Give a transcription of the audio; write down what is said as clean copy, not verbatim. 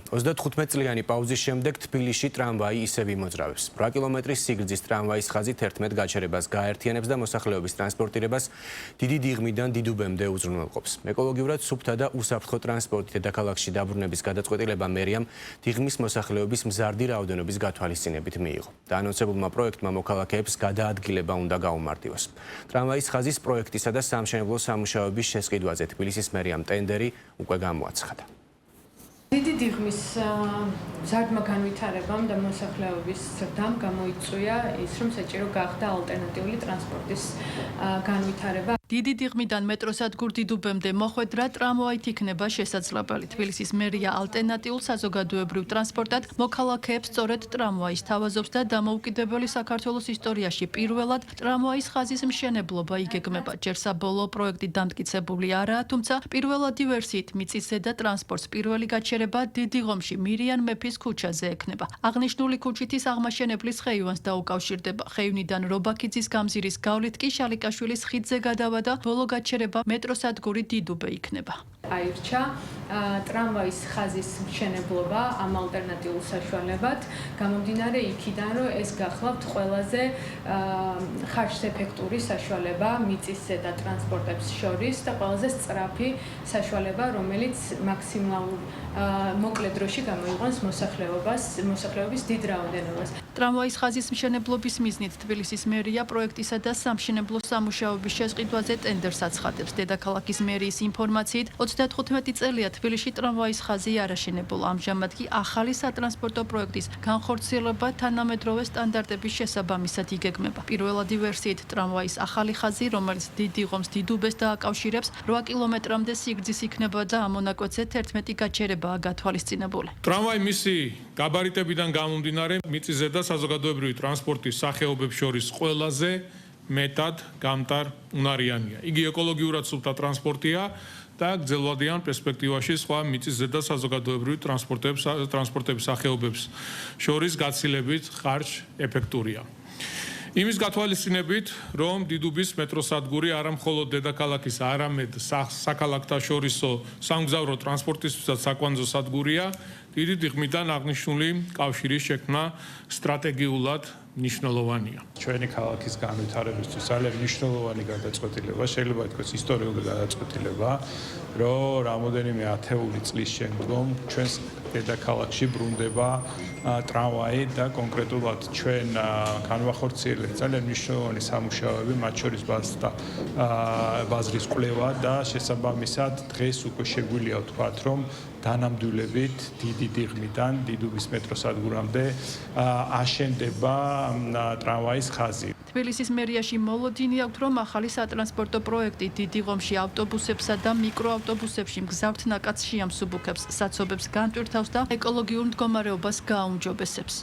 35 წლიანი პაუზის შემდეგ თბილისში ტრამვაი ისევ იმოძრავებს. 8 კილომეტრის სიგრძის ტრამვაის ხაზით 11 გაჩერებას გააერთიანებს და მოსახლეობის ტრანსპორტირებას დიდი დიღმიდან დიდუბემდე უზრუნველყოფს. ეკოლოგიურად სუფთა და უსაფრთხო ტრანსპორტით დედაქალაქში დაბრუნების გადაწყვეტილება მერიამ დიღმის მოსახლეობის მზარდი რაოდენობის გათვალისწინებით მიიღო. დაანონსებულმა პროექტმა მოქალაქეებს გადაადგილება უნდა გაუმარტივოს. ტრამვაის ხაზის პროექტისა და სამშენებლო სამუშაოების შესყიდვაზე თბილისის მერიამ ტენდერი უკვე გამოაცხადა. დიდი დიღმის მზარდმა განვითარებამ და მოსახლეობის ზრდამ გამოიწვია ის, რომ საჭირო გახდა ალტერნატიული ტრანსპორტის განვითარება. დიდი დიღმიდან მეტროსადგურ დიდუბემდე მოხვედრა ტრამვაით იქნება შესაძლებელი. თბილისის მერია ალტერნატიულ საზოგადოებრივ ტრანსპორტად მოქალაქეებს სწორედ ტრამვაის თავაზობს და დამოუკიდებელი საქართველოს ისტორიაში პირველად ტრამვაის ხაზის მშენებლობა იგეგმება. ჯერ საბოლოო პროექტი დამტკიცებული არაა, თუმცა პირველადი ვერსიით მიწისზედა ტრანსპორტს პირველი გაჩერება დიდიღომში მირიან მეფის ქუჩაზე ექნება. აღნიშნული ქუჩითის აღმაშენებლის ხეივანს დაუკავშირდება. ხეივნიდან რობაქიძის გამზირის გავლით კი შალიკაშვილის ხიდზე გადავა და ბოლო გაჩერება მეტროსადგური დიდუბე იქნება. აირჩა ტრამვაის ხაზის მშენებლობა ამ ალტერნატიულ საშუალებად, გამომდინარე იქიდან, რომ ეს გახლავთ ყველაზე ხარჯს-ეფექტური საშუალება მიწისზედა ტრანსპორტებს შორის და ყველაზე სწრაფი საშუალება, რომელიც მაქსიმალურ მოკლე დროში გამოიყვანს მოსახლეობის დიდ რაოდენობას. ტრამვაის ხაზის მშენებლობის მიზნით თბილისის მერია პროექტისა და სამშენებლო სამუშაოების შესყიდვაზე ტენდერს აცხადებს. დედაქალაქის მერიის ინფორმაციით 35 წელია თბილისში ტრამვაის ხაზი არ აშენებულა. ამჟამად კი ახალი სატრანსპორტო პროექტის განხორციელება თანამედროვე სტანდარტების შესაბამისად იგეგმება. პირველადი ვერსიით ტრამვაის ახალი ხაზი, რომელიც დიდიღომს დიდუბეს დააკავშირებს, 8 კილომეტრამდე სიგრძის იქნება და ამ მონაკვეთზე 11 გაჩერებაა გათვალისწინებული. ტრამვაი მისი გაბარიტებიდან გამომდინარე მიწისზედა საზოგადოებრივი ტრანსპორტის სახეობებს შორის ყველაზე მეტად გამტარ უნარიანია. იგი ეკოლოგიურად სუფთა ტრანსპორტია და გრძელვადიან პერსპექტივაში სხვა მიწისზედა საზოგადოებრივი ტრანსპორტების სახეობებს შორის გაცილებით ხარჯ-ეფექტურია. იმის გათვალისწინებით, რომ დიდუბის მეტროსადგური არა მხოლოდ დედაქალაქის, არამედ საქალაქთაშორისო სამგზავრო ტრანსპორტისთვისაც საკვანძო სადგურია, დიდი დიღმიდან აღნიშნული კავშირის შექმნა სტრატეგიულად მნიშვნელოვანია. ჩვენი ქალაქის განვითარებისთვის ძალიან მნიშვნელოვანი გადაწყვეტილება, შეიძლება ითქვას ისტორიული გადაწყვეტილება, რომ რამოდენიმე ათეული წლის შემდგომ ჩვენს დედაქალაქში ბრუნდება ტრამვაი და კონკრეტულად ჩვენ განვახორციელეთ ძალიან მნიშვნელოვანი სამუშაოები, მათ შორის ბაზრის კვლევა და შესაბამისად დღეს უკვე შეგვიძლია ვთქვათ, რომ დანამდვილებით დიდი დიღმიდან დიდუბის მეტროსადგურამდე აშენდება ტრამვაის ხაზი. თბილისის მერიაში მოლოდინი აქვთ, რომ ახალი სატრანსპორტო პროექტი დიდიღომში ავტობუსებსა და მიკროავტობუსებში მგზავრთ ნაკადს შეამსუბუქებს, საცობებს განტვირთავს და ეკოლოგიურ მდგომარეობას გააუმჯობესებს.